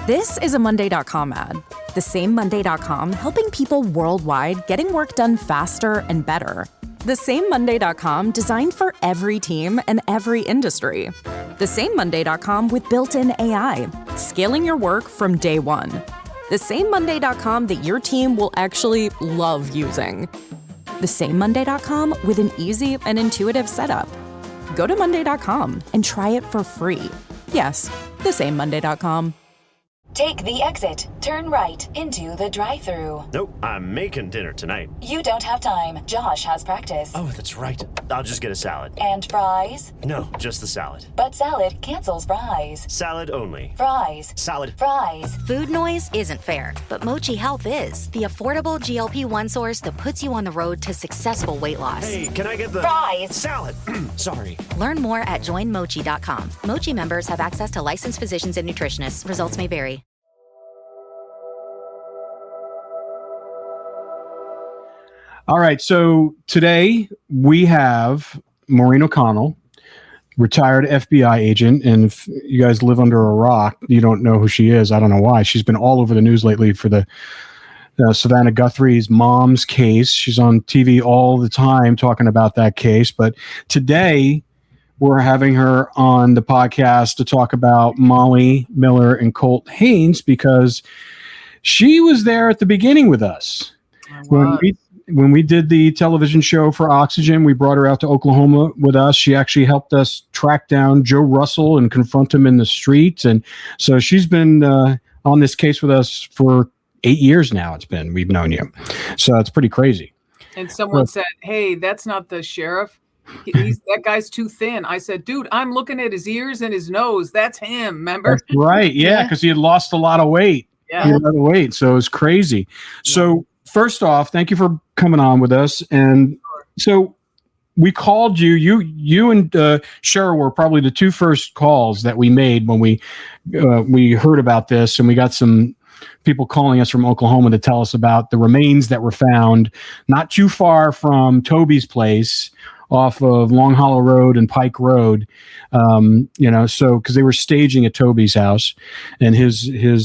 This is a Monday.com ad. The same Monday.com helping people worldwide getting work done faster and better. The same Monday.com designed for every team and every industry. The same Monday.com with built-in AI, scaling your work from day one. The same Monday.com that your team will actually love using. The same Monday.com with an easy and intuitive setup. Go to Monday.com and try it for free. Yes, the same Monday.com. Take the exit. Turn right into the drive-thru. Nope, I'm making dinner tonight. You don't have time. Josh has practice. Oh, that's right. I'll just get a salad. And fries? No, just the salad. But salad cancels fries. Salad only. Fries. Salad. Fries. Food noise isn't fair, but Mochi Health is. The affordable GLP-1 source that puts you on the road to successful weight loss. Hey, can I get the... Fries. Salad. Sorry. Learn more at joinmochi.com. Mochi members have access to licensed physicians and nutritionists. Results may vary. All right, so today we have Maureen O'Connell, retired FBI agent, and if you guys live under a rock, you don't know who she is. I don't know why. She's been all over the news lately for the Savannah Guthrie's mom's case. She's on TV all the time talking about that case, but today we're having her on the podcast to talk about Molly Miller and Colt Haynes because she was there at the beginning with us. When we did the television show for Oxygen, we brought her out to Oklahoma with us. She actually helped us track down Joe Russell and confront him in the streets. And so she's been on this case with us for 8 years now. We've known you. So it's pretty crazy. And someone said, hey, that's not the sheriff. That guy's too thin. I said, dude, I'm looking at his ears and his nose. That's him, remember? That's right. Yeah, because he had lost a lot of weight. Yeah. He had a lot of weight. So it's crazy. So first off, thank you for coming on with us. And so we called you. You and Cheryl were probably the two first calls that we made when we heard about this, and we got some people calling us from Oklahoma to tell us about the remains that were found not too far from Toby's place off of Long Hollow Road and Pike Road. So because they were staging at Toby's house and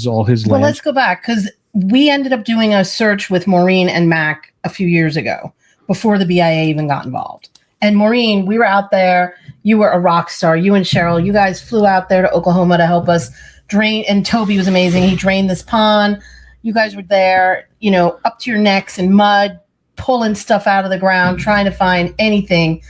all his land. Well, let's go back because we ended up doing a search with Maureen and Mac a few years ago before the BIA even got involved. And Maureen, we were out there. You were a rock star. You and Cheryl, you guys flew out there to Oklahoma to help us drain. And Toby was amazing. He drained this pond. You guys were there, up to your necks in mud, pulling stuff out of the ground, trying to find anything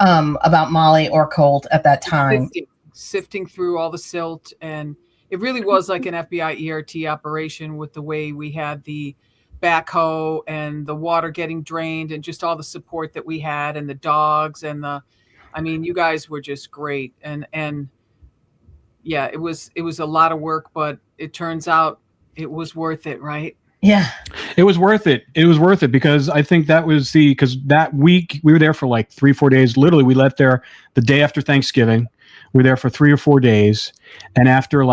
about Molly or Colt at that time. Sifting through all the silt, and it really was like an FBI ERT operation with the way we had the backhoe and the water getting drained and just all the support that we had and the dogs and you guys were just great. And yeah, it was a lot of work, but it turns out it was worth it, right? Yeah. It was worth it. It was worth it because I think because that week we were there for like 3-4 days. Literally, we left there the day after Thanksgiving. We were there for 3 or 4 days. And after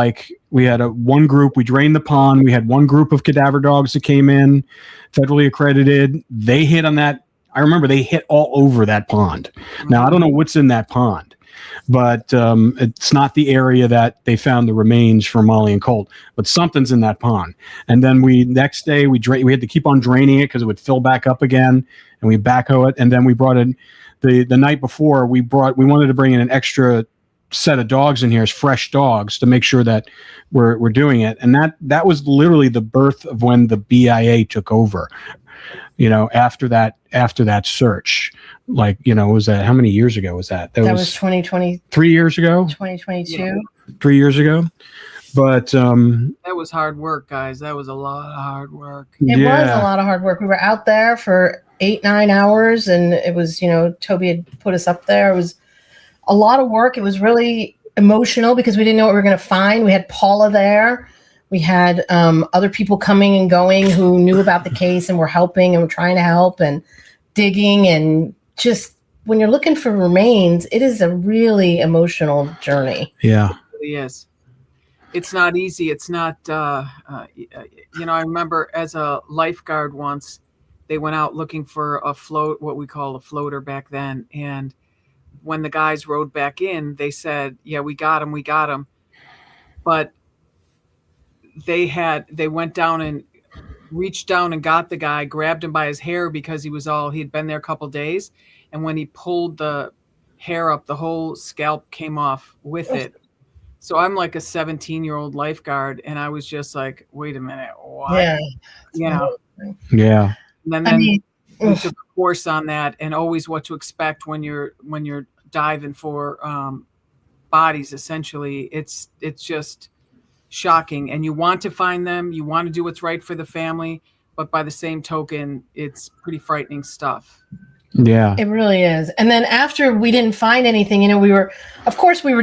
we had one group, we drained the pond. We had one group of cadaver dogs that came in, federally accredited. They hit on that. I remember they hit all over that pond. Now, I don't know what's in that pond, but it's not the area that they found the remains for Molly and Colt, but something's in that pond. And then next day we had to keep on draining it because it would fill back up again, and we backhoe it. And then we brought in the night before we wanted to bring in an extra set of dogs in here as fresh dogs to make sure that we're doing it. And that was literally the birth of when the BIA took over, after that search. Was that, how many years ago was that? That was 2020. 3 years ago? 2022. Yeah. 3 years ago. But that was hard work, guys. That was a lot of hard work. It was a lot of hard work. We were out there for 8-9 hours, and it was, Toby had put us up there. It was a lot of work. It was really emotional because we didn't know what we were going to find. We had Paula there. We had other people coming and going who knew about the case and were helping and were trying to help and digging. And just when you're looking for remains, it is a really emotional journey. Yeah. It really is. It's not easy. It's not, I remember as a lifeguard once, they went out looking for a float, what we call a floater back then. And when the guys rowed back in, they said, yeah, we got him. But they went down and reached down and got the guy, grabbed him by his hair because he'd been there a couple days. And when he pulled the hair up, the whole scalp came off with it. So I'm like a 17-year-old lifeguard. And I was just like, wait a minute. What? Yeah. Yeah. And then we took a course on that and always what to expect when you're diving for bodies. Essentially, it's just shocking, and you want to find them. You want to do what's right for the family, but by the same token, it's pretty frightening stuff. Yeah, it really is. And then after we didn't find anything, we were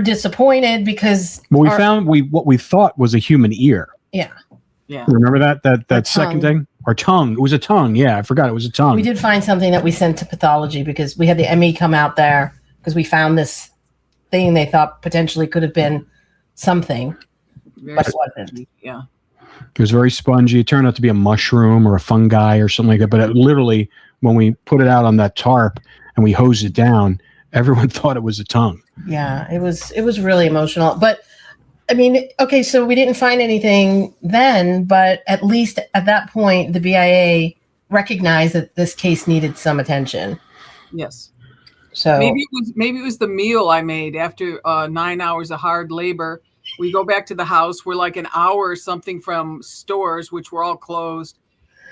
disappointed because we found what we thought was a human ear. Yeah. Remember that second thing? Or tongue. It was a tongue. Yeah, I forgot it was a tongue. We did find something that we sent to pathology because we had the ME come out there because we found this thing they thought potentially could have been something, but it wasn't. Yeah. It was very spongy. It turned out to be a mushroom or a fungi or something like that. But it literally, when we put it out on that tarp and we hosed it down, everyone thought it was a tongue. Yeah, it was really emotional. But okay, so we didn't find anything then, but at least at that point, the BIA recognized that this case needed some attention. Yes. So maybe it was the meal I made after 9 hours of hard labor. We go back to the house. We're like an hour or something from stores, which were all closed.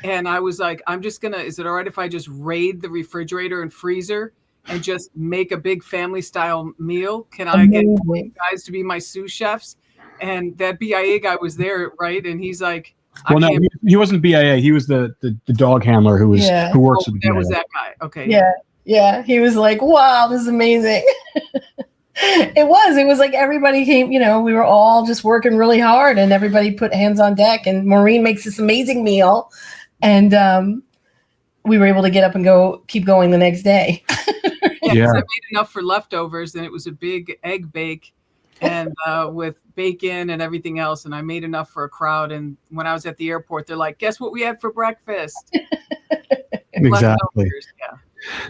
And I was like, is it all right if I just raid the refrigerator and freezer and just make a big family style meal? Can I get guys to be my sous chefs? And that BIA guy was there, right? And he's like, well, no, he wasn't BIA. He was the dog handler who works with the BIA. That was that guy. Okay. Yeah. He was like, wow, this is amazing. It was like everybody came, we were all just working really hard and everybody put hands on deck, and Maureen makes this amazing meal. And we were able to get up and keep going the next day. Yeah. I made enough for leftovers, and it was a big egg bake and with bacon and everything else. And I made enough for a crowd. And when I was at the airport, they're like, guess what we had for breakfast? Exactly. Yeah.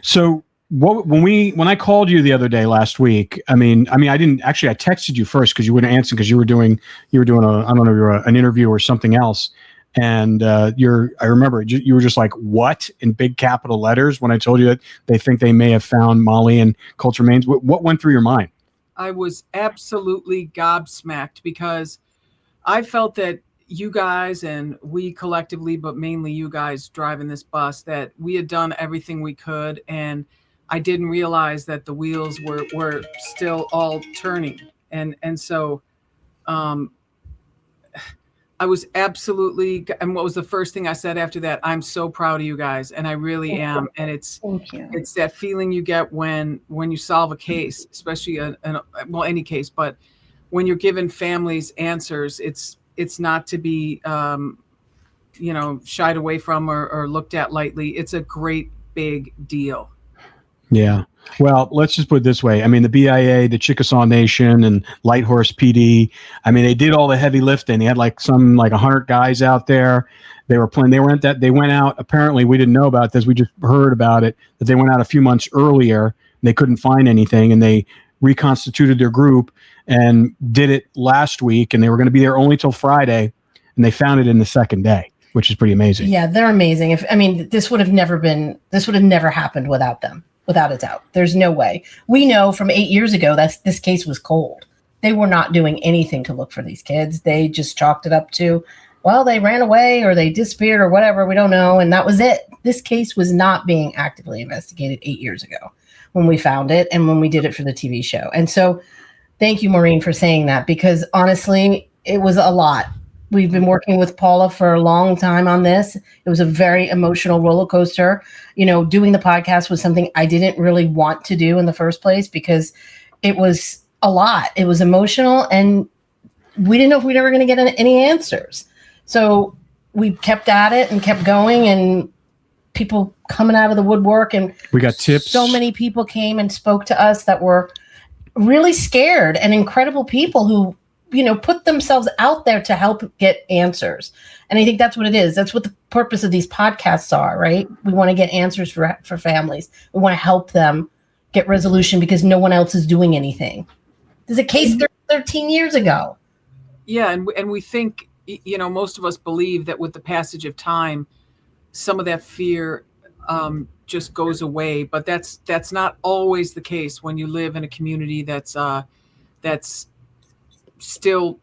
So when I called you the other day last week, I texted you first because you wouldn't answer because you were doing an interview or something else. And I remember you were just like, what, in big capital letters when I told you that they think they may have found Molly and Colt's remains. What went through your mind? I was absolutely gobsmacked because I felt that you guys and we collectively, but mainly you guys driving this bus, that we had done everything we could. And I didn't realize that the wheels were still all turning. And so I was absolutely, and what was the first thing I said after that? I'm so proud of you guys, and I really am. And it's that feeling you get when you solve a case, especially any case, but when you're given families answers, it's not to be shied away from or looked at lightly. It's a great big deal. Yeah. Well, let's just put it this way. The BIA, the Chickasaw Nation, and Light Horse PD, they did all the heavy lifting. They had like 100 guys out there. They were playing. They went out. Apparently, we didn't know about this. We just heard about it, that they went out a few months earlier. And they couldn't find anything, and they reconstituted their group and did it last week. And they were going to be there only till Friday, and they found it in the second day, which is pretty amazing. Yeah, they're amazing. This would have never happened without them. Without a doubt. There's no way. We know from 8 years ago that this case was cold. They were not doing anything to look for these kids. They just chalked it up to, well, they ran away or they disappeared or whatever. We don't know. And that was it. This case was not being actively investigated 8 years ago when we found it and when we did it for the TV show. And so thank you, Maureen, for saying that, because honestly, it was a lot. We've been working with Paula for a long time on this. It was a very emotional roller coaster. Doing the podcast was something I didn't really want to do in the first place because it was a lot. It was emotional, and we didn't know if we were ever going to get any answers. So we kept at it and kept going, and people coming out of the woodwork, and we got tips. So many people came and spoke to us that were really scared, and incredible people who put themselves out there to help get answers. And I think that's what it is. That's what the purpose of these podcasts are, right? We want to get answers for families. We want to help them get resolution because no one else is doing anything. There's a case 13 years ago. Yeah. And we think most of us believe that with the passage of time, some of that fear just goes away. But that's not always the case when you live in a community that's still,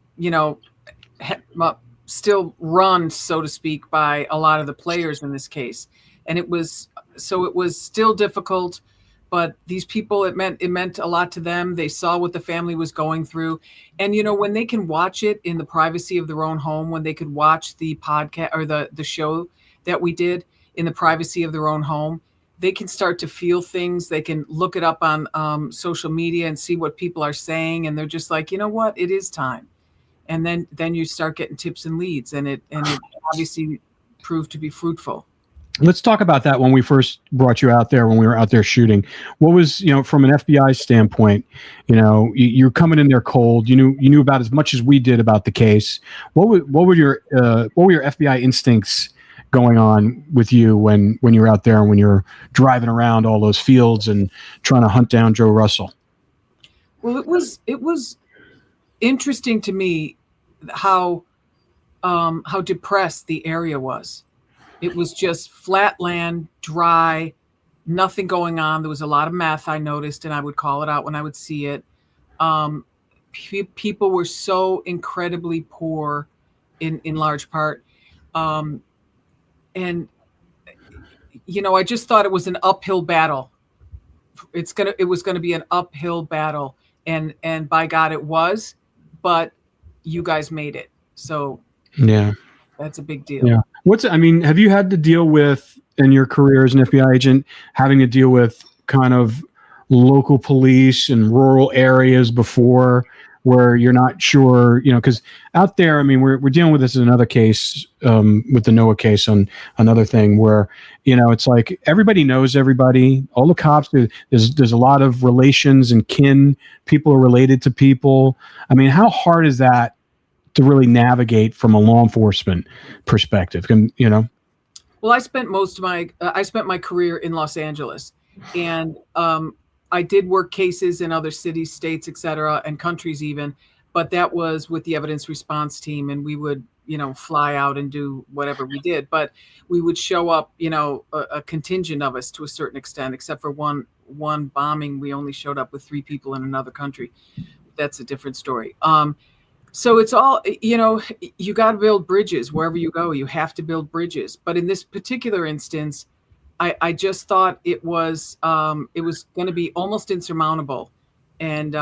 still run, so to speak, by a lot of the players in this case. And it was still difficult, but these people, it meant a lot to them. They saw what the family was going through. And, when they can watch it in the privacy of their own home, when they could watch the podcast or the show that we did in the privacy of their own home, they can start to feel things. They can look it up on social media and see what people are saying. And they're just like, you know what, it is time. And then you start getting tips and leads, and it obviously proved to be fruitful. Let's talk about that when we first brought you out there, when we were out there shooting. What was, from an FBI standpoint, you're coming in there cold. You knew about as much as we did about the case. What were your FBI instincts going on with you when you were out there and when you're driving around all those fields and trying to hunt down Joe Russell? Well, it was interesting to me how depressed the area was. It was just flat land, dry, nothing going on. There was a lot of meth, I noticed, and I would call it out when I would see it. People were so incredibly poor in large part. And, I just thought it was an uphill battle. It was going to be an uphill battle. And by God, it was, but you guys made it. So yeah, that's a big deal. Yeah. Have you had to deal with, in your career as an FBI agent, having to deal with kind of local police in rural areas before, where you're not sure, because out there, we're dealing with this in another case, with the Noah case on another thing where, it's like everybody knows everybody, all the cops, there's a lot of relations and kin, people are related to people. How hard is that to really navigate from a law enforcement perspective? Well, I spent my career in Los Angeles, and I did work cases in other cities, states, et cetera, and countries even, but that was with the evidence response team, and we would, fly out and do whatever we did, but we would show up, a contingent of us to a certain extent, except for one bombing. We only showed up with 3 people in another country. That's a different story. So it's all, you got to build bridges wherever you go. You have to build bridges. But in this particular instance, I just thought it was going to be almost insurmountable. And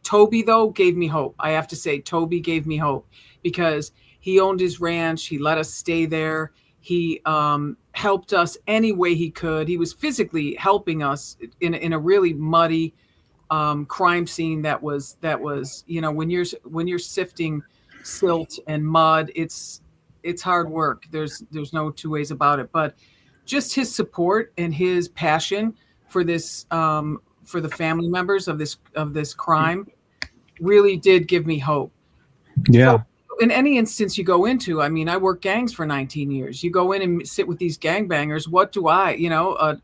Toby, though, gave me hope. I have to say, Toby gave me hope because he owned his ranch. He let us stay there. He helped us any way he could. He was physically helping us in a really muddy crime scene that was when you're sifting silt and mud, it's hard work. There's no two ways about it. But just his support and his passion for this for the family members of this crime really did give me hope. Yeah. So in any instance you go into, I worked gangs for 19 years. You go in and sit with these gangbangers. What do I,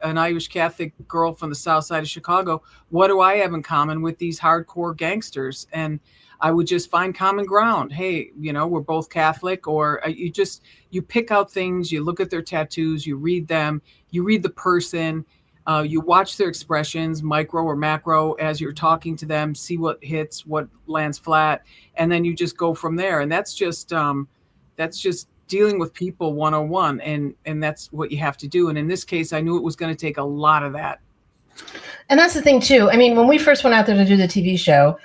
an Irish Catholic girl from the south side of Chicago, what do I have in common with these hardcore gangsters? And I would just find common ground. Hey, we're both Catholic, or you pick out things, you look at their tattoos, you read them, you read the person, you watch their expressions, micro or macro, as you're talking to them, see what hits, what lands flat, and then you just go from there. And that's just dealing with people 101, and that's what you have to do. And in this case, I knew it was going to take a lot of that. And that's the thing too. When we first went out there to do the TV show,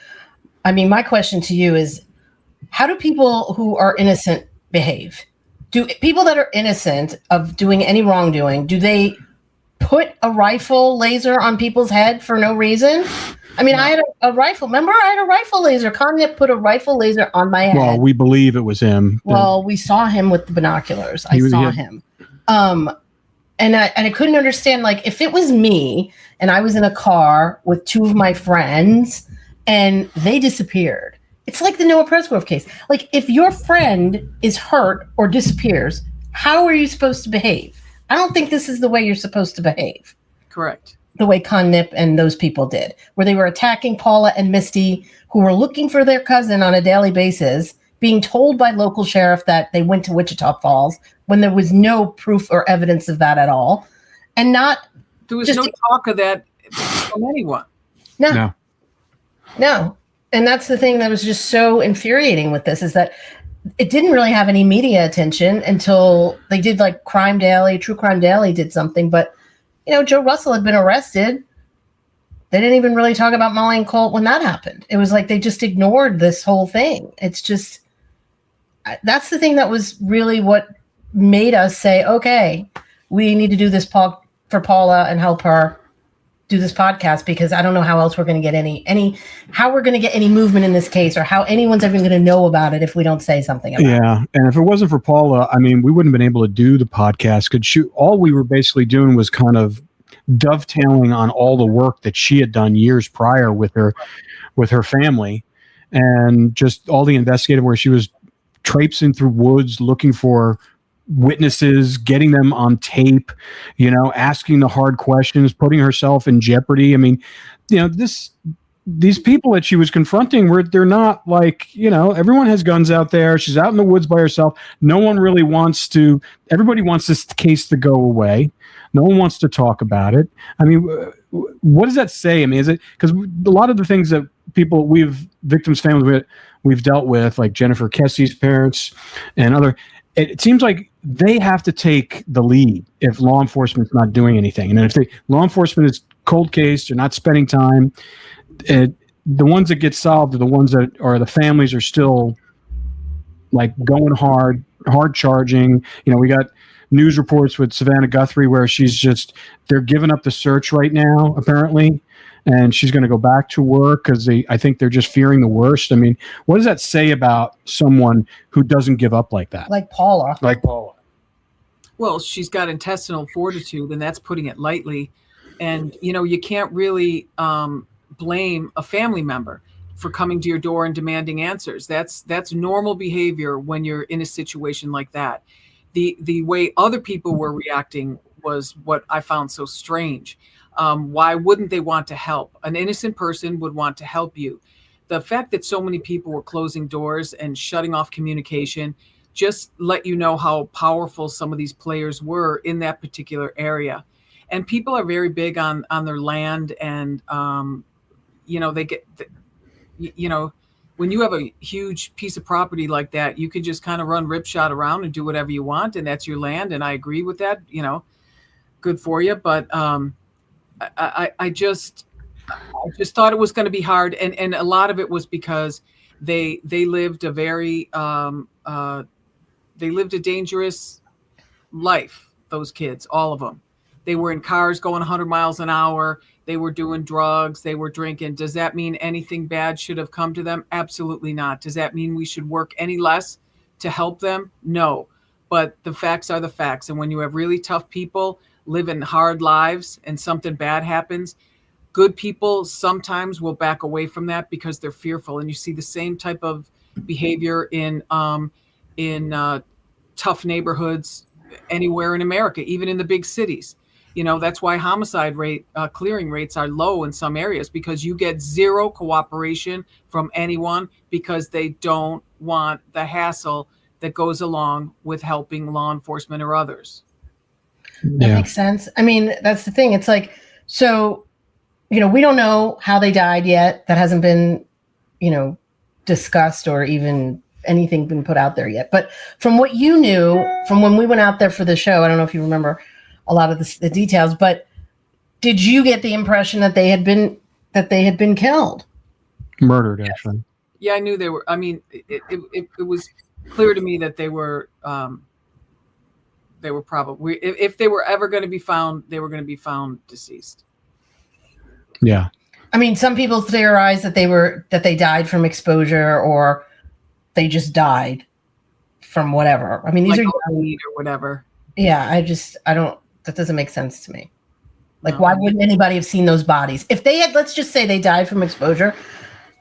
my question to you is, how do people who are innocent behave? Do people that are innocent of doing any wrongdoing, do they put a rifle laser on people's head for no reason? No. I had a rifle. Remember, I had a rifle laser. Kanye put a rifle laser on my head. Well, we believe it was him. Well, we saw him with the binoculars. I saw him. And I couldn't understand, if it was me and I was in a car with 2 of my friends and they disappeared. It's like the Noah Presgrove case. If your friend is hurt or disappears, how are you supposed to behave? I don't think this is the way you're supposed to behave. Correct. The way Con Nip and those people did, where they were attacking Paula and Misty, who were looking for their cousin on a daily basis, being told by local sheriff that they went to Wichita Falls when there was no proof or evidence of that at all. And there was no talk of that from anyone. No. And that's the thing that was just so infuriating with this, is that it didn't really have any media attention until they did, like, True Crime Daily did something. But, Joe Russell had been arrested. They didn't even really talk about Molly and Colt when that happened. It was like they just ignored this whole thing. It's just, that's the thing that was really what made us say, okay, we need to do this for Paula and help her do this podcast, because I don't know how else we're going to get how we're going to get any movement in this case, or how anyone's even going to know about it if we don't say something about it. Yeah. And if it wasn't for Paula, I mean, we wouldn't have been able to do the podcast. All we were basically doing was kind of dovetailing on all the work that she had done years prior with her family, and just all the investigative where she was traipsing through woods looking for witnesses, getting them on tape, asking the hard questions, putting herself in jeopardy. I mean, these people that she was confronting they're not like, everyone has guns out there. She's out in the woods by herself. No one really everybody wants this case to go away. No one wants to talk about it. I mean, what does that say? I mean, is it because a lot of the things that victims' families we've dealt with, like Jennifer Kessie's parents and it seems like they have to take the lead if law enforcement's not doing anything. And if law enforcement is cold case, they're not spending time, the ones that get solved are the ones that are the families are still like going hard charging. We got news reports with Savannah Guthrie where they're giving up the search right now, apparently, and she's going to go back to work because I think they're just fearing the worst. I mean, what does that say about someone who doesn't give up like that? Like Paula. Well, she's got intestinal fortitude, and that's putting it lightly. And, you can't really blame a family member for coming to your door and demanding answers. That's normal behavior when you're in a situation like that. The way other people were reacting was what I found so strange. Why wouldn't they want to help? An innocent person would want to help you. The fact that so many people were closing doors and shutting off communication just let you know how powerful some of these players were in that particular area. And people are very big on their land, and they get, when you have a huge piece of property like that, you could just kind of run ripshot around and do whatever you want, and that's your land. And I agree with that. Good for you. But I just thought it was going to be hard, and a lot of it was because they lived a very they lived a dangerous life. Those kids, all of them. They were in cars going 100 miles an hour. They were doing drugs. They were drinking. Does that mean anything bad should have come to them? Absolutely not. Does that mean we should work any less to help them? No. But the facts are the facts. And when you have really tough people living hard lives and something bad happens, good people sometimes will back away from that because they're fearful. And you see the same type of behavior in tough neighborhoods anywhere in America, even in the big cities. That's why homicide clearing rates are low in some areas, because you get zero cooperation from anyone because they don't want the hassle that goes along with helping law enforcement or others. That makes sense. I mean, that's the thing. It's like, so, we don't know how they died yet. That hasn't been, discussed or even anything been put out there yet. But from what you knew from when we went out there for the show, I don't know if you remember a lot of the details, but did you get the impression that they had been killed? Murdered, actually. Yeah, I knew they were. I mean, it was clear to me that they were probably, if they were ever going to be found, they were going to be found deceased. Yeah. I mean, some people theorize that they died from exposure, or they just died from whatever. I mean, these like are weed or whatever. Yeah, that doesn't make sense to me. Like, why wouldn't anybody have seen those bodies? If they had, let's just say they died from exposure,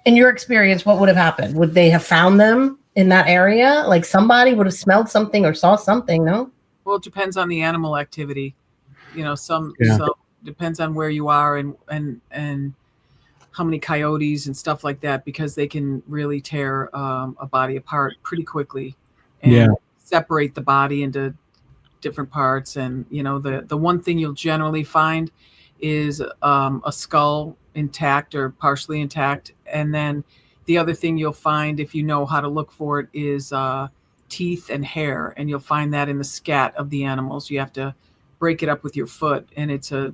in your experience, what would have happened? Would they have found them in that area? Like, somebody would have smelled something or saw something, no? Well, it depends on the animal activity. Some depends on where you are and how many coyotes and stuff like that, because they can really tear a body apart pretty quickly and separate the body into different parts. And the one thing you'll generally find is a skull intact or partially intact, and then the other thing you'll find, if you know how to look for it, is teeth and hair, and you'll find that in the scat of the animals. You have to break it up with your foot, and it's a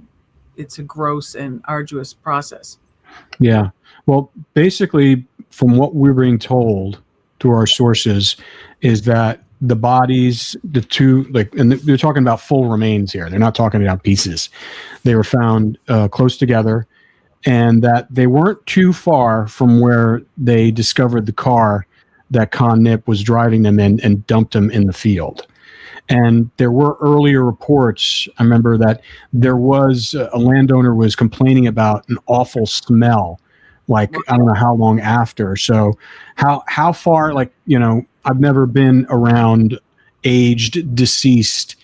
gross and arduous process. Yeah. Well, basically, from what we're being told through our sources, is that the bodies, the two, and they're talking about full remains here. They're not talking about pieces. They were found close together, and that they weren't too far from where they discovered the car that Con Nip was driving them in and dumped them in the field. And there were earlier reports. I remember that there was a landowner was complaining about an awful smell, I don't know how long after. So how far, I've never been around aged, deceased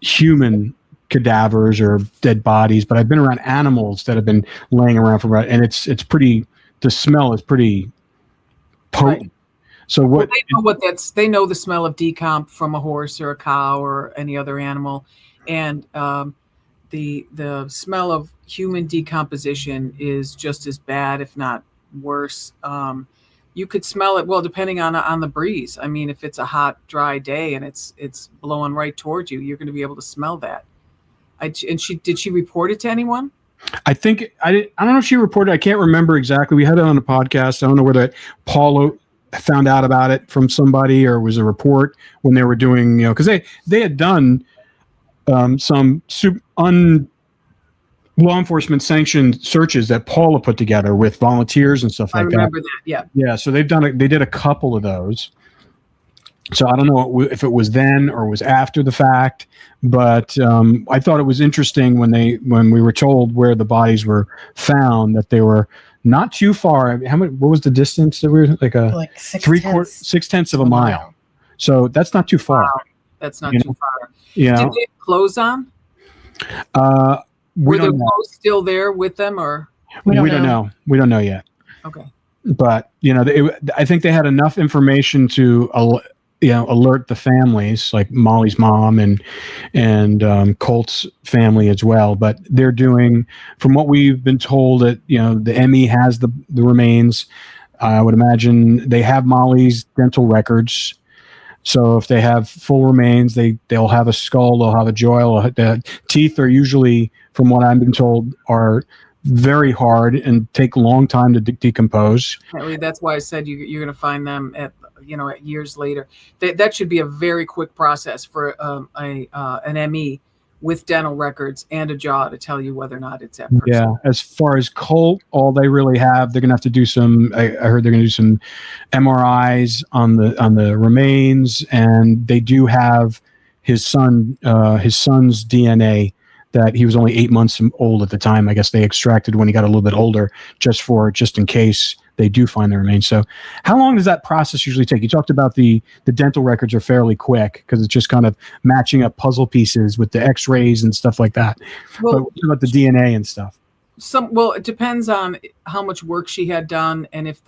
human cadavers or dead bodies, but I've been around animals that have been laying around for about, and it's pretty, the smell is pretty potent. Right. So what they know the smell of decomp from a horse or a cow or any other animal, and the smell of human decomposition is just as bad, if not worse. You could smell it, well, depending on the breeze. I mean, if it's a hot, dry day and it's blowing right towards you, you're going to be able to smell that. Did she report it to anyone? I think I don't know if she reported. I can't remember exactly. We had it on a podcast. I don't know whether Paulo found out about it from somebody or was a report when they were doing, because they had done some law enforcement sanctioned searches that Paula put together with volunteers and stuff like that. I remember that. Yeah. Yeah. So they did a couple of those. So I don't know if it was then or was after the fact, but I thought it was interesting when we were told where the bodies were found, that they were not too far. What was the distance that we were like 6/10 of a mile. So that's not too far. Wow. That's not too far. Yeah. Did they have clothes on? Were the clothes still there with them, or we don't know. We don't know yet. Okay. But I think they had enough information to alert the families, like Molly's mom and Colt's family as well. But they're doing, from what we've been told, that the ME has the remains. I would imagine they have Molly's dental records. So if they have full remains, they'll have a skull, they'll have a jaw. The teeth are usually, from what I've been told, are very hard and take a long time to decompose. That's why I said you're going to find them at years later. That should be a very quick process for an ME with dental records and a jaw to tell you whether or not it's that person. Yeah. As far as Colt, all they really have, they're going to have to do some, I heard they're going to do some MRIs on the remains, and they do have his son's DNA, that he was only 8 months old at the time. I guess they extracted when he got a little bit older, just in case they do find the remains. So how long does that process usually take? You talked about the dental records are fairly quick because it's just kind of matching up puzzle pieces with the x-rays and stuff like that. Well, but what about the DNA and stuff? It depends on how much work she had done, and if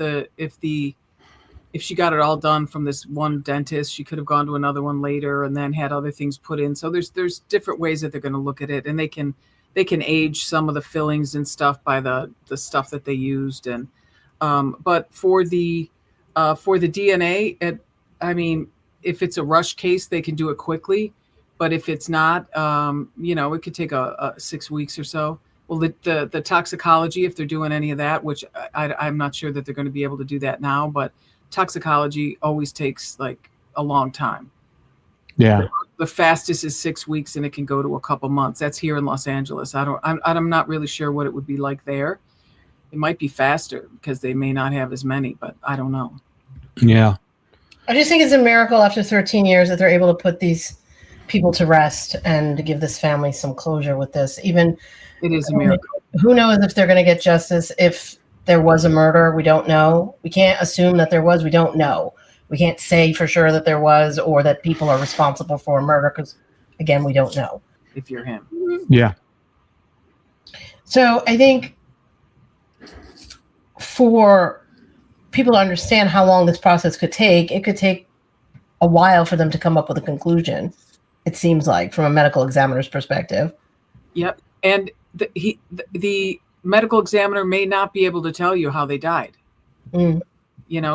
she got it all done from this one dentist, she could have gone to another one later and then had other things put in. So there's different ways that they're going to look at it, and they can age some of the fillings and stuff by the stuff that they used. And but for the DNA, if it's a rush case, they can do it quickly. But if it's not, it could take a 6 weeks or so. Well, the toxicology, if they're doing any of that, which I'm not sure that they're going to be able to do that now, but toxicology always takes like a long time. Yeah. The fastest is 6 weeks, and it can go to a couple months. That's here in Los Angeles. I'm not really sure what it would be like there. It might be faster because they may not have as many, but I don't know. Yeah. I just think it's a miracle after 13 years that they're able to put these people to rest and to give this family some closure with this. Even it is a miracle. Who knows if they're going to get justice? If there was a murder, we don't know. We can't assume that there was. We don't know. We can't say for sure that there was, or that people are responsible for a murder, because, again, we don't know. If you're him. Yeah. So I think for people to understand how long this process could take, it could take a while for them to come up with a conclusion. It seems like, from a medical examiner's perspective. Yep. And the medical examiner may not be able to tell you how they died. Mm.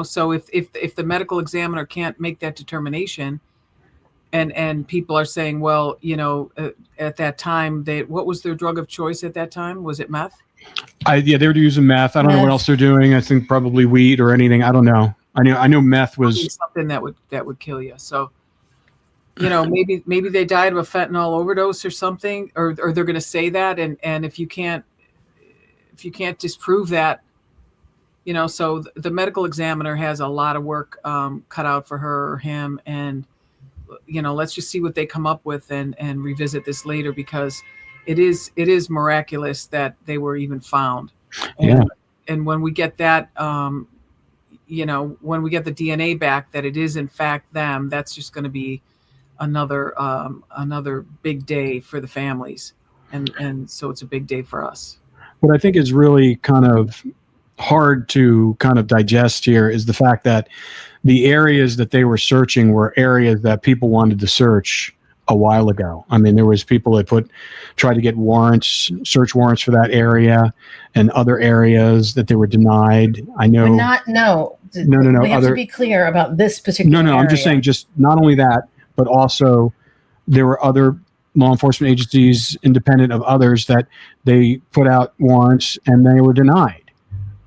So if the medical examiner can't make that determination, and people are saying, well, at that time, what was their drug of choice at that time? Was it meth? They were using meth. I don't know what else they're doing. I think probably weed or anything. I don't know. I know meth was something that would kill you. So, maybe they died of a fentanyl overdose or something, or they're going to say that. And if you can't disprove that, so the medical examiner has a lot of work cut out for her or him. And, let's just see what they come up with and revisit this later, because it is miraculous that they were even found. And when we get that, when we get the DNA back, that it is in fact them, that's just going to be another big day for the families. And so it's a big day for us. What I think is really kind of hard to kind of digest here is the fact that the areas that they were searching were areas that people wanted to search a while ago. I mean, there was people that tried to get search warrants for that area and other areas that they were denied. I know. No. We have to be clear about this particular area. I'm just saying, just not only that, but also there were other law enforcement agencies, independent of others, that they put out warrants and they were denied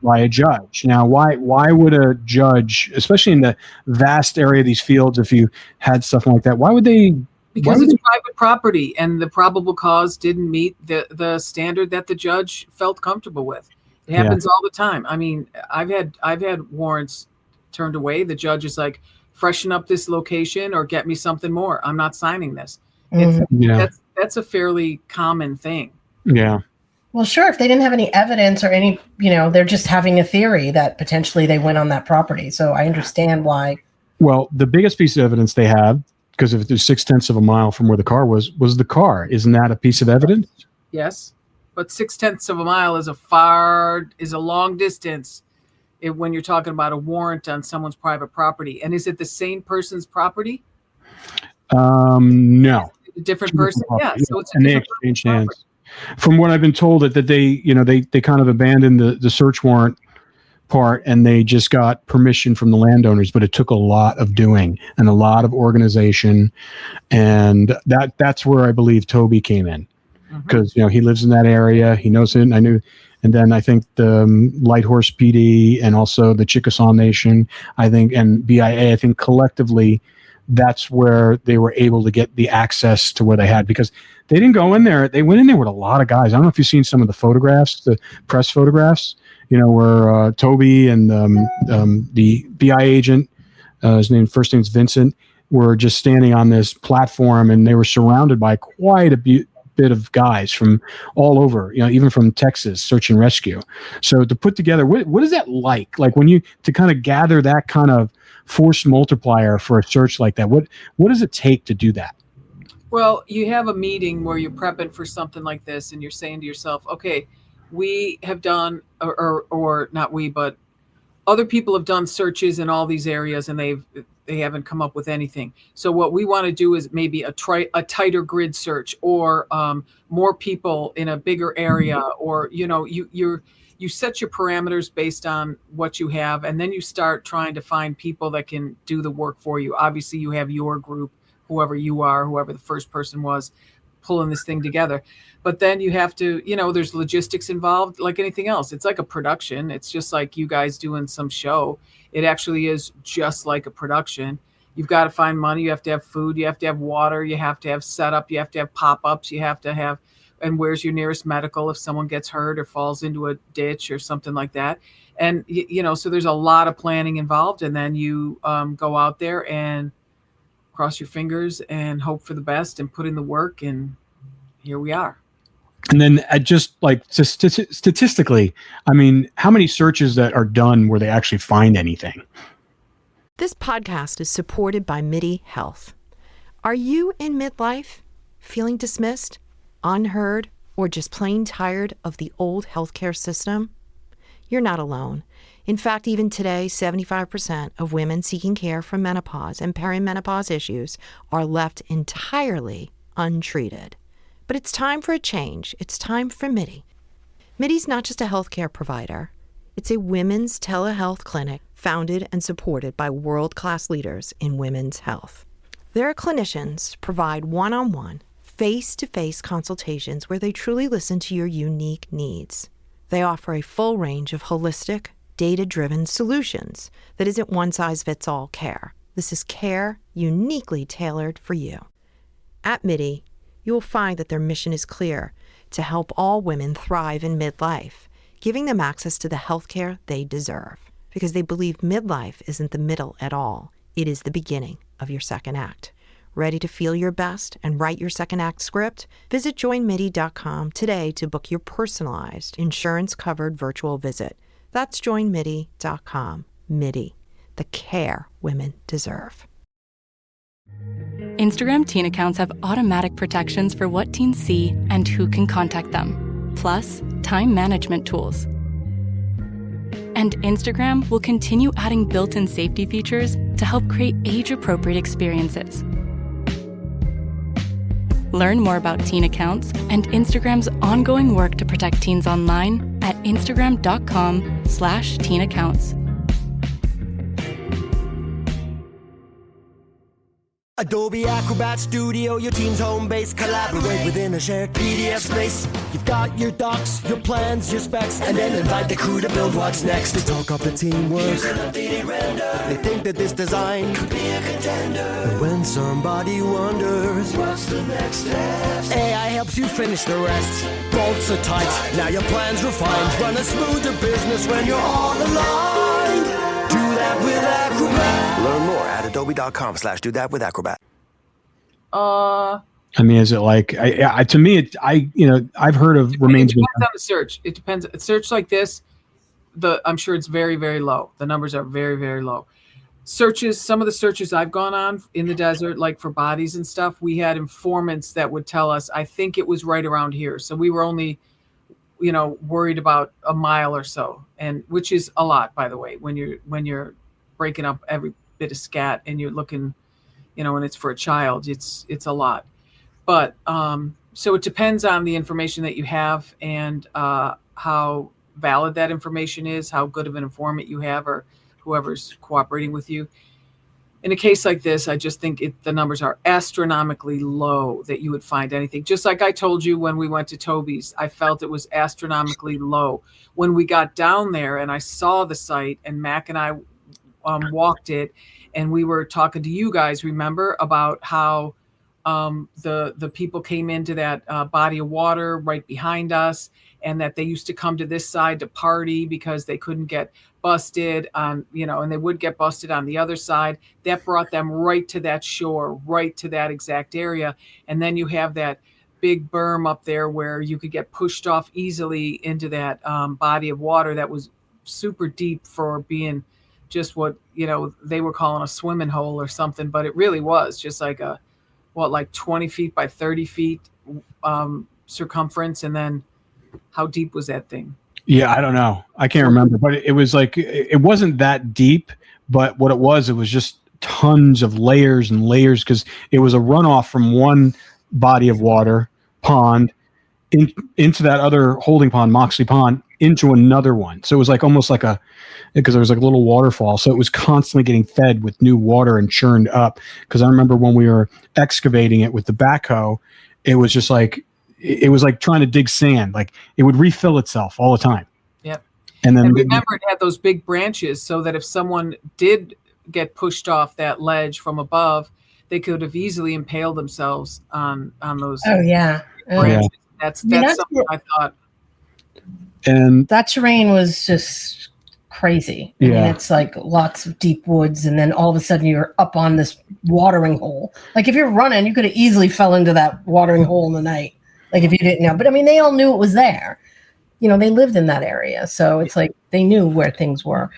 by a judge. Now, why would a judge, especially in the vast area of these fields, if you had stuff like that, why would they? Because it's private property, and the probable cause didn't meet the standard that the judge felt comfortable with. It happens all the time. I mean, I've had warrants turned away. The judge is like, freshen up this location or get me something more. I'm not signing this. That's a fairly common thing. Yeah. Well, sure. If they didn't have any evidence or any, they're just having a theory that potentially they went on that property. So I understand why. Well, the biggest piece of evidence they have, because if there's 0.6 of a mile from where the car was the car. Isn't that a piece of evidence? Yes. But 0.6 of a mile is a long distance when you're talking about a warrant on someone's private property. And is it the same person's property? No. A different person? Yeah. So it's and they exchanged hands. From what I've been told, that they kind of abandoned the search warrant part, and they just got permission from the landowners, but it took a lot of doing and a lot of organization, and that's where I believe Toby came in, because he lives in that area, he knows it, and I knew. And then I think the Light Horse PD and also the Chickasaw Nation, I think, and BIA, I think collectively, that's where they were able to get the access to where they had, because they didn't go in there. They went in there with a lot of guys. I don't know if you've seen some of the photographs, the press photographs, where Toby and the BI agent, first name's Vincent, were just standing on this platform, and they were surrounded by quite a bit of guys from all over, even from Texas, search and rescue. So to put together, what is that like? Like to kind of gather that kind of force multiplier for a search like that, what does it take to do that? Well, you have a meeting where you're prepping for something like this, and you're saying to yourself, okay, we have done, or not we, but other people have done searches in all these areas, and they haven't come up with anything. So what we want to do is maybe a tighter grid search, or more people in a bigger area, or you set your parameters based on what you have, and then you start trying to find people that can do the work for you. Obviously, you have your group, whoever you are, whoever the first person was pulling this thing together. But then you have to, there's logistics involved, like anything else. It's like a production. It's just like you guys doing some show. It actually is just like a production. You've got to find money. You have to have food. You have to have water. You have to have setup. You have to have pop-ups. You have to have, and where's your nearest medical if someone gets hurt or falls into a ditch or something like that. And, so there's a lot of planning involved. And then you go out there and cross your fingers and hope for the best and put in the work, and here we are. And then just like statistically, I mean, how many searches that are done where they actually find anything? This podcast is supported by MIDI Health. Are you in midlife, feeling dismissed, unheard, or just plain tired of the old healthcare system? You're not alone. In fact, even today, 75% of women seeking care for menopause and perimenopause issues are left entirely untreated. But it's time for a change. It's time for MIDI. MIDI's not just a healthcare provider. It's a women's telehealth clinic founded and supported by world-class leaders in women's health. Their clinicians provide one-on-one, face-to-face consultations where they truly listen to your unique needs. They offer a full range of holistic, data-driven solutions that isn't one-size-fits-all care. This is care uniquely tailored for you. At MIDI, you will find that their mission is clear: to help all women thrive in midlife, giving them access to the healthcare they deserve. Because they believe midlife isn't the middle at all. It is the beginning of your second act. Ready to feel your best and write your second act script? Visit joinmidi.com today to book your personalized, insurance-covered virtual visit. That's joinmidi.com. MIDI, the care women deserve. Instagram teen accounts have automatic protections for what teens see and who can contact them, plus time management tools. And Instagram will continue adding built-in safety features to help create age-appropriate experiences. Learn more about teen accounts and Instagram's ongoing work to protect teens online at instagram.com/teen accounts. Adobe Acrobat Studio, your team's home base. Collaborate within a shared PDF space. You've got your docs, your plans, your specs, and then invite the crew to build what's next. They talk up the teamwork. Use an updated render. They think that this design could be a contender. And when somebody wonders what's the next step, AI helps you finish the rest. Bolts are tight, now your plan's refined. Run a smoother business when you're all aligned. Do that with Acrobat. Learn more at adobe.com/do-that-with-Acrobat. I mean, is it like, to me, I've heard of remains. It depends on the search. It depends. A search like this, I'm sure it's very, very low. The numbers are very, very low. Searches, some of the searches I've gone on in the desert, like for bodies and stuff, we had informants that would tell us, I think it was right around here. So we were only, worried about a mile or so, and which is a lot, by the way, when you're breaking up every bit of scat and you're looking, and it's for a child, it's a lot. But so it depends on the information that you have and how valid that information is, how good of an informant you have, or whoever's cooperating with you. In a case like this, I just think the numbers are astronomically low that you would find anything. Just like I told you when we went to Toby's, I felt it was astronomically low. When we got down there and I saw the site, and Mac and I walked it, and we were talking to you guys, remember, about how the people came into that body of water right behind us, and that they used to come to this side to party because they couldn't get busted on, and they would get busted on the other side. That brought them right to that shore, right to that exact area. And then you have that big berm up there where you could get pushed off easily into that body of water that was super deep for being just what, they were calling a swimming hole or something, but it really was just like like 20 feet by 30 feet circumference. And then how deep was that thing? Yeah, I don't know. I can't remember, but it was like, it wasn't that deep, but what it was just tons of layers and layers, because it was a runoff from one body of water, pond, into that other holding pond, Moxley Pond, into another one. So it was like almost like because there was like a little waterfall. So it was constantly getting fed with new water and churned up. Because I remember when we were excavating it with the backhoe, it was just like, it was like trying to dig sand. Like it would refill itself all the time. Yep. And then remember, it had those big branches so that if someone did get pushed off that ledge from above, they could have easily impaled themselves on those. Oh yeah. Branches. That's something I thought. And that terrain was just crazy. I mean, it's like lots of deep woods, and then all of a sudden you're up on this watering hole. Like if you're running, you could have easily fell into that watering hole in the night. Like if you didn't know, but I mean, they all knew it was there. They lived in that area, so it's like they knew where things were.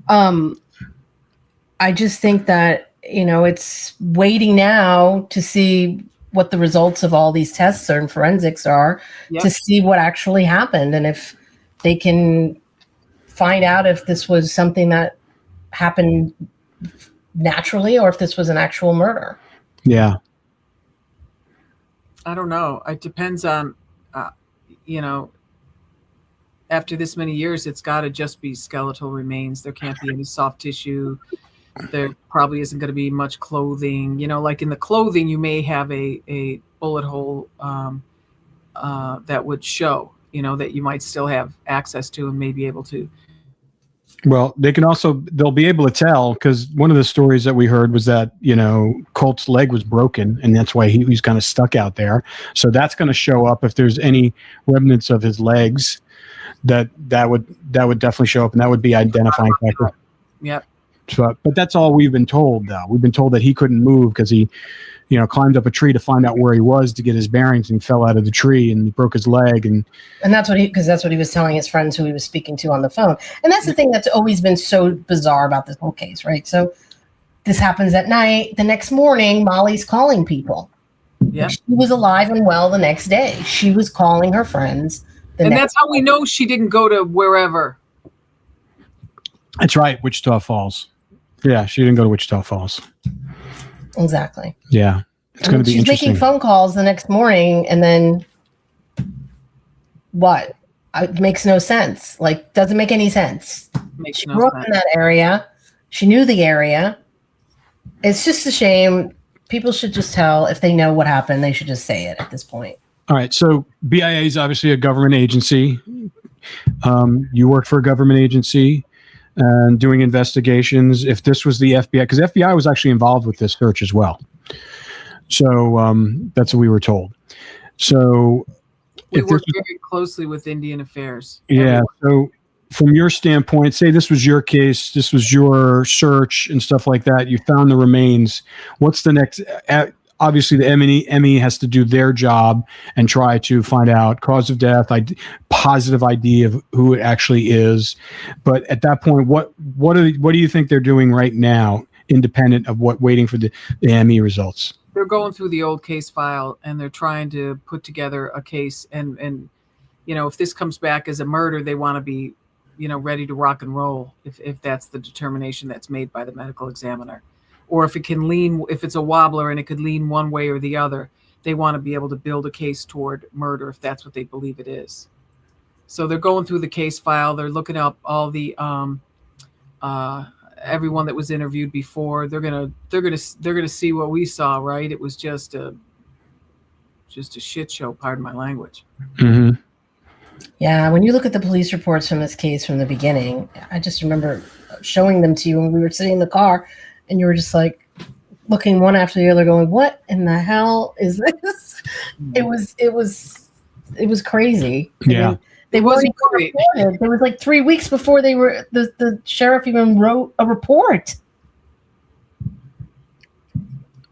I just think that it's waiting now to see what the results of all these tests and forensics are, to see what actually happened, and if they can find out if this was something that happened naturally or if this was an actual murder. Yeah. I don't know. It depends on, after this many years, it's got to just be skeletal remains. There can't be any soft tissue. There probably isn't going to be much clothing. Like in the clothing, you may have a bullet hole that would show, that you might still have access to and may be able to. Well, they'll be able to tell, because one of the stories that we heard was that, Colt's leg was broken and that's why he was kind of stuck out there. So that's going to show up if there's any remnants of his legs that would definitely show up, and that would be identifying factor. Yep. But that's all we've been told, though. We've been told that he couldn't move because he, climbed up a tree to find out where he was to get his bearings, and fell out of the tree and he broke his leg. And that's what he was telling his friends who he was speaking to on the phone. And that's the thing that's always been so bizarre about this whole case, right? So this happens at night. The next morning, Molly's calling people. Yeah. She was alive and well the next day. She was calling her friends. And that's how we know she didn't go to wherever. That's right, Wichita Falls. Yeah, she didn't go to Wichita Falls. Exactly. Yeah. It's going to be interesting. She's making phone calls the next morning, and then what? It makes no sense. Like, doesn't make any sense. She grew up in that area. She knew the area. It's just a shame. People should just tell, if they know what happened, they should just say it at this point. All right. So BIA is obviously a government agency. You work for a government agency and doing investigations. If this was the FBI, because FBI was actually involved with this search as well. So that's what we were told. So we work very closely with Indian Affairs. Yeah. So from your standpoint, say this was your case, this was your search and stuff like that. You found the remains. What's the next? Obviously, the ME has to do their job and try to find out cause of death, positive ID of who it actually is. But at that point, what do you think they're doing right now, independent of waiting for the ME results? They're going through the old case file and they're trying to put together a case. And if this comes back as a murder, they want to be, ready to rock and roll if that's the determination that's made by the medical examiner. Or if it's a wobbler and it could lean one way or the other, they want to be able to build a case toward murder if that's what they believe it is. So they're going through the case file. They're looking up all the everyone that was interviewed before. They're gonna see what we saw. Right? It was just a shit show. Pardon my language. Mm-hmm. Yeah, when you look at the police reports from this case from the beginning, I just remember showing them to you when we were sitting in the car. And you were just like looking one after the other, going, "What in the hell is this?" It was crazy. Yeah, I mean, they wasn't reported. There was like 3 weeks before the sheriff even wrote a report.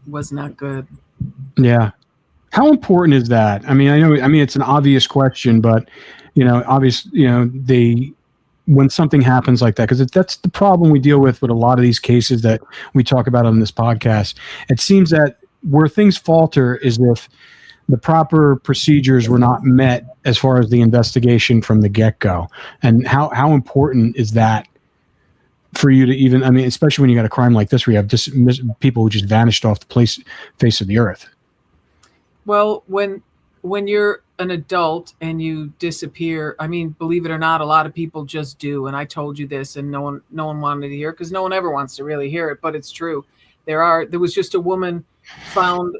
Was not good. Yeah. How important is that? I mean, it's an obvious question, but when something happens like that, because that's the problem we deal with a lot of these cases that we talk about on this podcast. It seems that where things falter is if the proper procedures were not met as far as the investigation from the get-go. And how important is that for you to even, especially when you got a crime like this where you have just people who just vanished off the face of the earth? Well, when you're an adult and you disappear, believe it or not, a lot of people just do. And I told you this and no one wanted to hear it because no one ever wants to really hear it, but it's true. There was just a woman found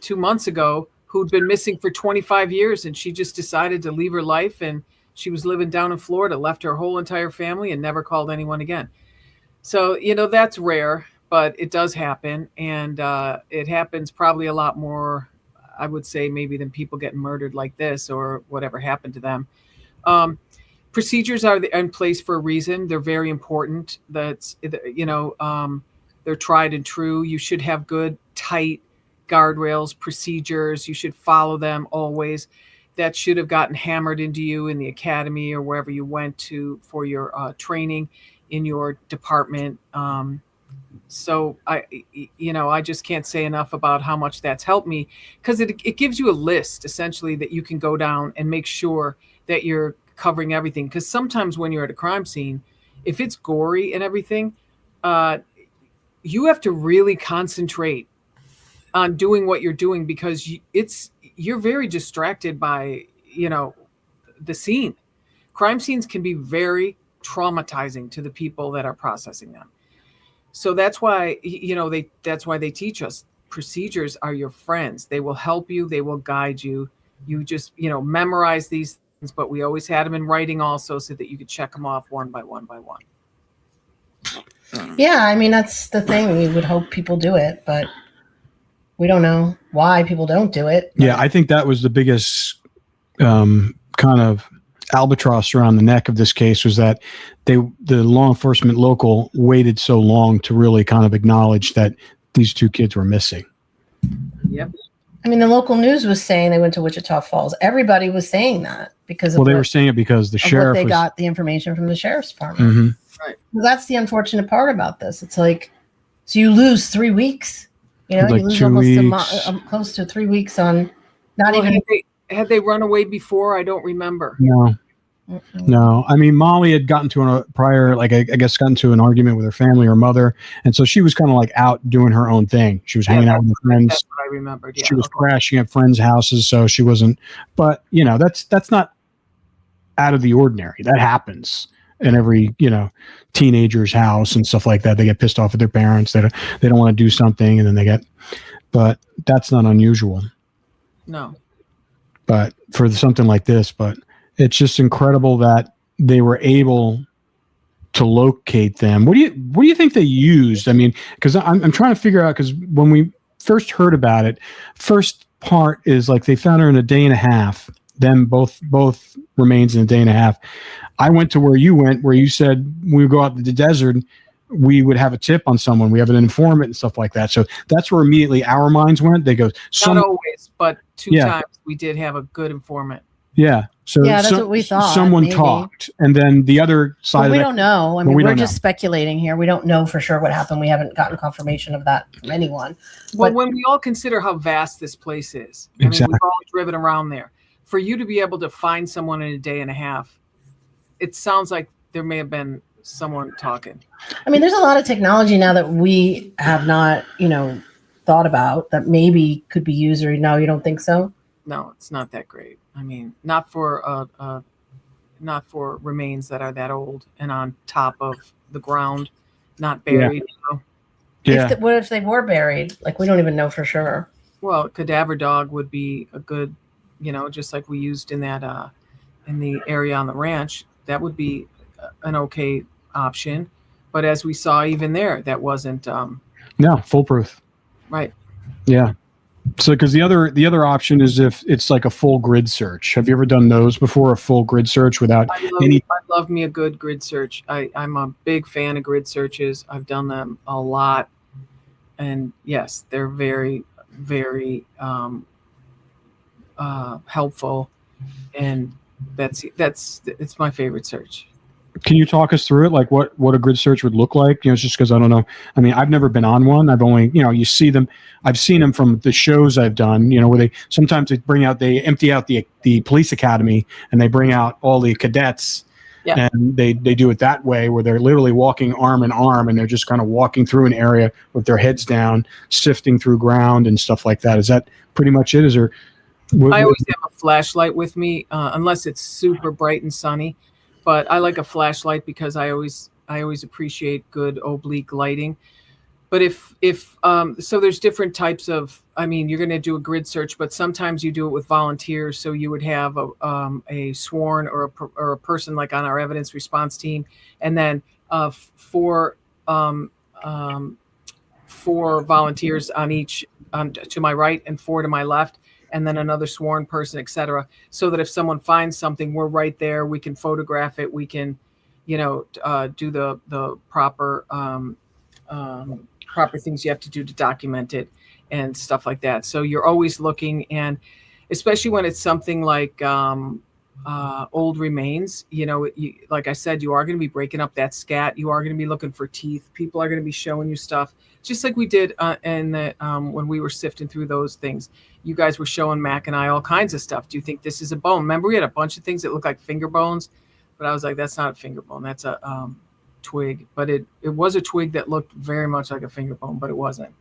2 months ago who'd been missing for 25 years and she just decided to leave her life, and she was living down in Florida, left her whole entire family and never called anyone again. So, that's rare, but it does happen. And it happens probably a lot more, I would say, maybe than people getting murdered like this or whatever happened to them. Procedures are in place for a reason. They're very important. They're tried and true. You should have good, tight guardrails, procedures. You should follow them always. That should have gotten hammered into you in the academy or wherever you went to for your training in your department. So I just can't say enough about how much that's helped me, because it gives you a list essentially that you can go down and make sure that you're covering everything. Because sometimes when you're at a crime scene, if it's gory and everything, you have to really concentrate on doing what you're doing, because you're very distracted by, the scene. Crime scenes can be very traumatizing to the people that are processing them. So that's why, that's why they teach us procedures are your friends. They will help you. They will guide you. You just, memorize these things, but we always had them in writing also so that you could check them off one by one by one. Yeah, I mean, that's the thing. We would hope people do it, but we don't know why people don't do it. Yeah, I think that was the biggest kind of albatross around the neck of this case, was that the law enforcement local waited so long to really kind of acknowledge that these two kids were missing. Yep. I mean, the local news was saying they went to Wichita Falls. Everybody was saying that because they were saying it because the sheriff got the information from the sheriff's department. Mm-hmm. Right. Well, that's the unfortunate part about this. It's like, so you lose 3 weeks. You Like lose 2 almost weeks. close to 3 weeks on not Well, even. had they run away before? I don't remember. No. No, I mean, Molly had gotten to a prior, like, I guess, gotten to an argument with her family, her mother. And so she was kind of like out doing her own thing. She was hanging out with her friends. That's what I remembered. Yeah, she was crashing at friends' houses. So she wasn't, but that's not out of the ordinary. That happens in every, teenager's house and stuff like that. They get pissed off at their parents. They don't want to do something, and then but that's not unusual. No. But for something like this, it's just incredible that they were able to locate them. What do you think they used? I mean, because I'm trying to figure out, because when we first heard about it, first part is like they found her in a day and a half. Then both remains in a day and a half. I went to where you went, where you said when we go out to the desert, we would have a tip on someone. We have an informant and stuff like that. So that's where immediately our minds went. They go, not always, but two times we did have a good informant. Yeah. So that's what we thought. Someone talked, and then the other side. We don't know. I mean, we're just know. speculating here. We don't know for sure what happened. We haven't gotten confirmation of that from anyone. Well, when we all consider how vast this place is, I mean, we've all driven around there. For you to be able to find someone in a day and a half, it sounds like there may have been someone talking. I mean, there's a lot of technology now that we have not, thought about that maybe could be used. Or no, you don't think so? No, it's not that great. I mean, not for remains that are that old and on top of the ground, not buried. Yeah. What if they were buried? Like, we don't even know for sure. Well, cadaver dog would be a good, just like we used in that in the area on the ranch. That would be an okay option. But as we saw, even there, that wasn't foolproof. Right. Yeah. So, because the other option is if it's like a full grid search. Have you ever done those before? A full grid search without I love me a good grid search. I'm a big fan of grid searches. I've done them a lot, and yes, they're very, very helpful, and it's my favorite search. Can you talk us through it? Like what a grid search would look like? It's just because I don't know. I mean, I've never been on one. I've only, you see them. I've seen them from the shows I've done, where they empty out the police academy and they bring out all the cadets. Yeah. And they do it that way, where they're literally walking arm in arm, and they're just kind of walking through an area with their heads down, sifting through ground and stuff like that. Is that pretty much it? I always have a flashlight with me, unless it's super bright and sunny. But I like a flashlight because I always appreciate good oblique lighting. But if so there's different types of, I mean, you're going to do a grid search, but sometimes you do it with volunteers. So you would have a sworn or a person like on our evidence response team, and then four volunteers on each, to my right and 4 to my left, and then another sworn person, etc. So that if someone finds something, we're right there. We can photograph it. We can, do the proper proper things you have to do to document it and stuff like that. So you're always looking, and especially when it's something like old remains. Like I said, you are going to be breaking up that scat. You are going to be looking for teeth. People are going to be showing you stuff, just like we did when we were sifting through those things. You guys were showing Mac and I all kinds of stuff. Do you think this is a bone? Remember, we had a bunch of things that looked like finger bones, but I was like, that's not a finger bone. That's a twig. But it was a twig that looked very much like a finger bone, but it wasn't.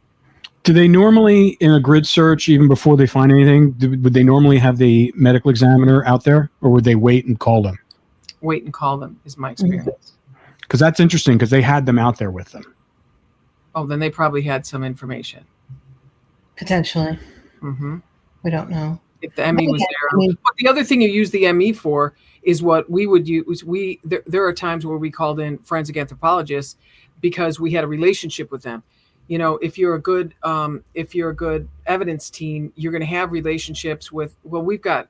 Do they normally, in a grid search, even before they find anything, would they normally have the medical examiner out there, or would they wait and call them? Wait and call them is my experience. Because that's interesting, because they had them out there with them. Oh, then they probably had some information. Potentially. Mm-hmm. We don't know. If the ME was there. But the other thing you use the ME for is what we would use. There are times where we called in forensic anthropologists because we had a relationship with them. If you're a good evidence team, you're going to have relationships with, we've got,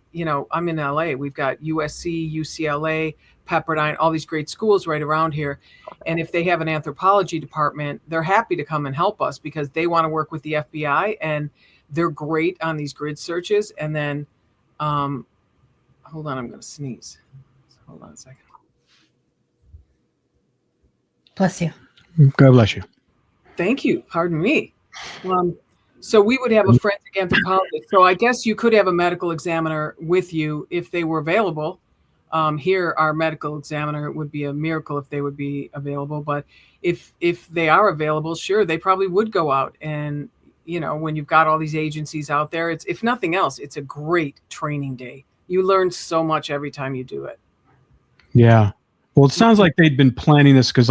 I'm in LA, we've got USC, UCLA, Pepperdine, all these great schools right around here. And if they have an anthropology department, they're happy to come and help us because they want to work with the FBI and they're great on these grid searches. And then, hold on, I'm going to sneeze. Hold on a second. Bless you. God bless you. Thank you. Pardon me. So we would have a forensic anthropologist. So I guess you could have a medical examiner with you if they were available. Here, our medical examiner would be a miracle if they would be available. But if they are available, sure, they probably would go out. And, when you've got all these agencies out there, it's, if nothing else, it's a great training day. You learn so much every time you do it. Yeah. Well, it sounds like they'd been planning this because,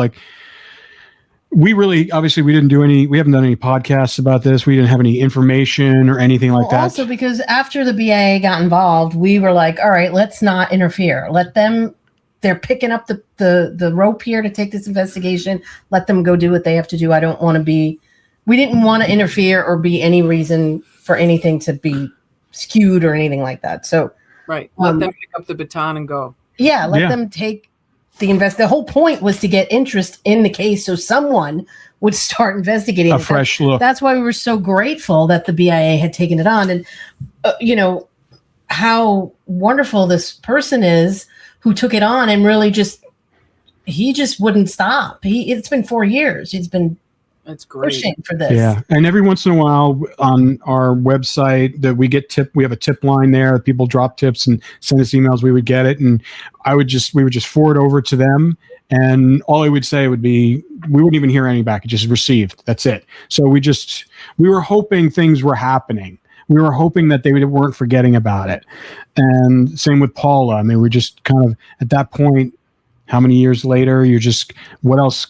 we haven't done any podcasts about this. We didn't have any information or anything like that. Also, because after the BIA got involved, we were like, all right, let's not interfere. Let them, they're picking up the rope here to take this investigation. Let them go do what they have to do. We didn't want to interfere or be any reason for anything to be skewed or anything like that. So, right. Let them pick up the baton and go. Yeah. Let them take the whole point was to get interest in the case so someone would start investigating a fresh look. That's why we were so grateful that the BIA had taken it on. And how wonderful this person is who took it on and really he just wouldn't stop. It's been 4 years. He's been pushing for this. Yeah. And every once in a while on our website that we get we have a tip line there. People drop tips and send us emails. We would get it. And we would just forward over to them. And all I would say would be, we wouldn't even hear any back. It just received. That's it. So we were hoping things were happening. We were hoping that they weren't forgetting about it. And same with Paula. I mean, we're just kind of at that point, how many years later, what else?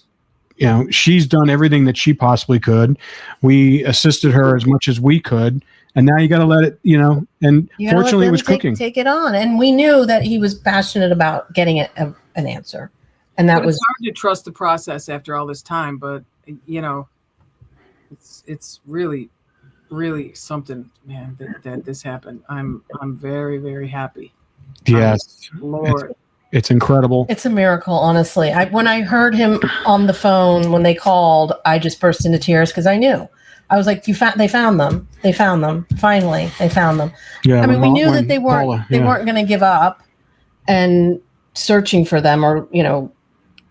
She's done everything that she possibly could. We assisted her as much as we could. And now you got to let it, and fortunately it was cooking. Take it on. And we knew that he was passionate about getting an answer. And it's hard to trust the process after all this time, but it's really, really something, man, that this happened. I'm very, very happy. Yes. Lord. It's incredible. It's a miracle, honestly. When I heard him on the phone when they called, I just burst into tears because I knew. I was like, they found them. They found them. Finally, they found them. Yeah, we knew that they weren't going to give up and searching for them, or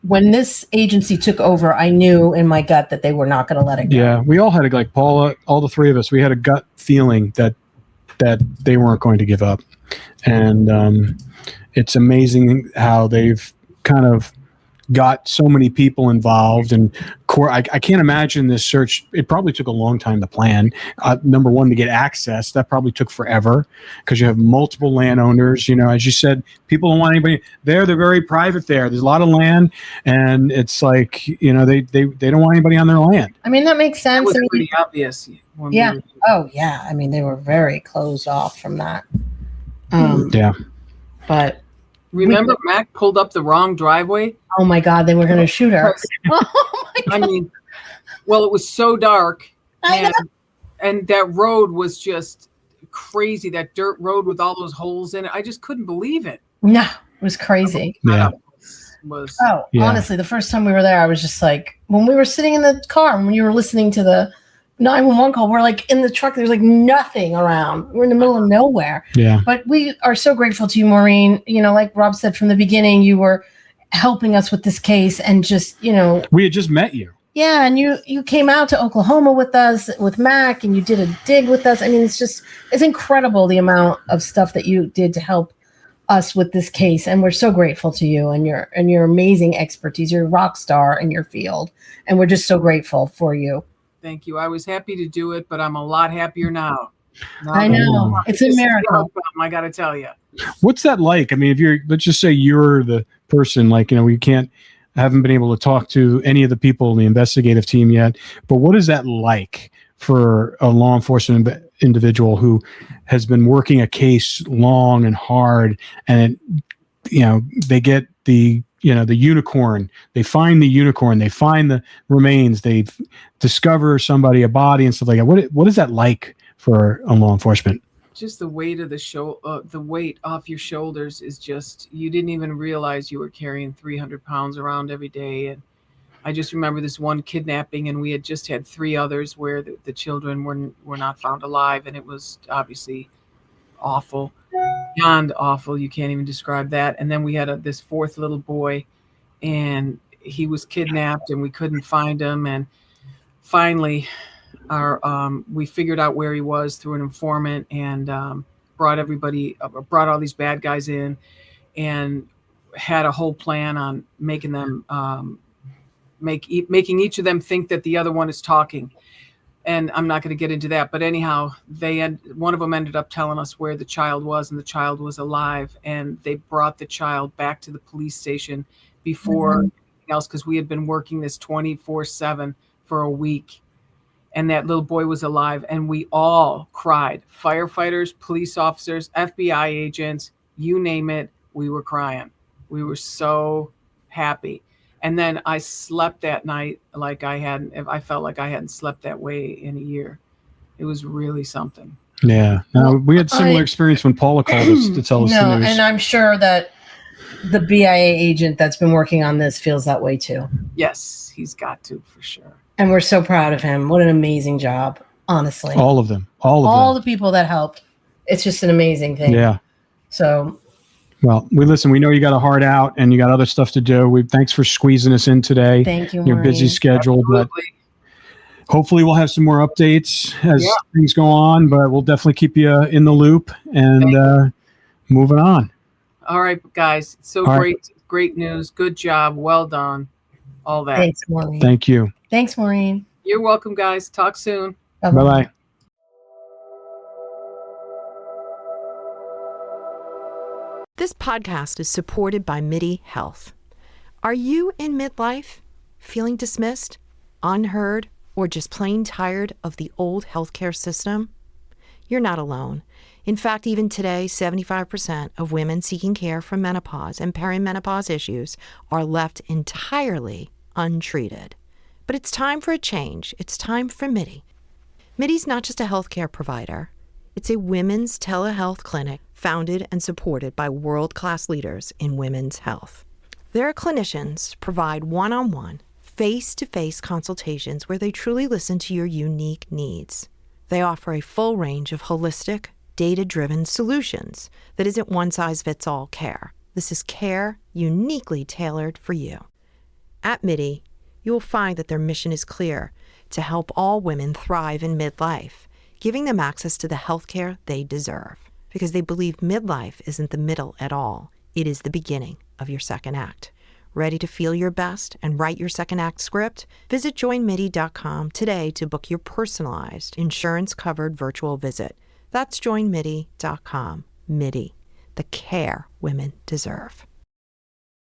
when this agency took over, I knew in my gut that they were not going to let it go. Yeah, we all had Paula, all the three of us, we had a gut feeling that they weren't going to give up. And it's amazing how they've kind of got so many people involved. And I can't imagine this search. It probably took a long time to plan. Number one, to get access. That probably took forever because you have multiple landowners. As you said, people don't want anybody there. They're very private there. There's a lot of land. And it's like, they don't want anybody on their land. I mean, that makes sense. That was pretty obvious. Yeah. Oh, yeah. I mean, they were very closed off from that. Yeah. But remember, Mac pulled up the wrong driveway. Oh my God, they were going to shoot her. I mean, well, it was so dark, and that road was just crazy. That dirt road with all those holes in it. I just couldn't believe it. No, it was crazy. Yeah. Honestly, the first time we were there, I was just like, when we were sitting in the car, when you were listening to the 911 call. We're like in the truck. There's like nothing around. We're in the middle of nowhere. Yeah. But we are so grateful to you, Maureen. You know, like Rob said from the beginning, you were helping us with this case and just, you know. We had just met you. Yeah. And you came out to Oklahoma with us, with Mac, and you did a dig with us. I mean, it's incredible the amount of stuff that you did to help us with this case. And we're so grateful to you and your amazing expertise. You're a rock star in your field. And we're just so grateful for you. Thank you. I was happy to do it, but I'm a lot happier now. I know. It's a miracle. I got to tell you. What's that like? I mean, let's just say you're the person, like, you know, I haven't been able to talk to any of the people in the investigative team yet, but what is that like for a law enforcement individual who has been working a case long and hard, and, you know, they get the unicorn, they find the unicorn, they find the remains, they discover a body and stuff like that. What is that like for a law enforcement? Just the weight of the weight off your shoulders is just, you didn't even realize you were carrying 300 pounds around every day. And I just remember this one kidnapping, and we had just had 3 others where the children were not found alive. And it was obviously awful, beyond awful. You can't even describe that. And then we had this 4th little boy, and he was kidnapped and we couldn't find him. And finally we figured out where he was through an informant, and brought all these bad guys in, and had a whole plan on making them making each of them think that the other one is talking. And I'm not going to get into that, but anyhow, one of them ended up telling us where the child was, and the child was alive, and they brought the child back to the police station before anything else, because we had been working this 24/7 for a week, and that little boy was alive, and we all cried. Firefighters, police officers, FBI agents, you name it, we were crying. We were so happy. And then I slept that night like I felt like I hadn't slept that way in a year. It was really something. Yeah. We had similar experience when Paula called us to tell us the news. And I'm sure that the BIA agent that's been working on this feels that way too. Yes, he's got to, for sure. And we're so proud of him. What an amazing job, honestly. All of them. All the people that helped. It's just an amazing thing. Yeah. So... Well, we know you got a heart out and you got other stuff to do. Thanks for squeezing us in today. Thank you, Your Maureen. busy schedule, Absolutely. but hopefully we'll have some more updates as things go on, but we'll definitely keep you in the loop and moving on. All right, guys. So All great, right. Great news. Good job. Well done. All that. Thanks, Maureen. Thank you. Thanks, Maureen. You're welcome, guys. Talk soon. Bye-bye. This podcast is supported by MIDI Health. Are you in midlife, feeling dismissed, unheard, or just plain tired of the old healthcare system? You're not alone. In fact, even today, 75% of women seeking care for menopause and perimenopause issues are left entirely untreated. But it's time for a change. It's time for MIDI. MIDI's not just a healthcare provider. It's a women's telehealth clinic founded and supported by world-class leaders in women's health. Their clinicians provide one-on-one, face-to-face consultations where they truly listen to your unique needs. They offer a full range of holistic, data-driven solutions that isn't one-size-fits-all care. This is care uniquely tailored for you. At MIDI, you will find that their mission is clear: to help all women thrive in midlife, giving them access to the healthcare they deserve. Because they believe midlife isn't the middle at all. It is the beginning of your second act. Ready to feel your best and write your second act script? Visit joinmidi.com today to book your personalized, insurance-covered virtual visit. That's joinmidi.com. MIDI, the care women deserve.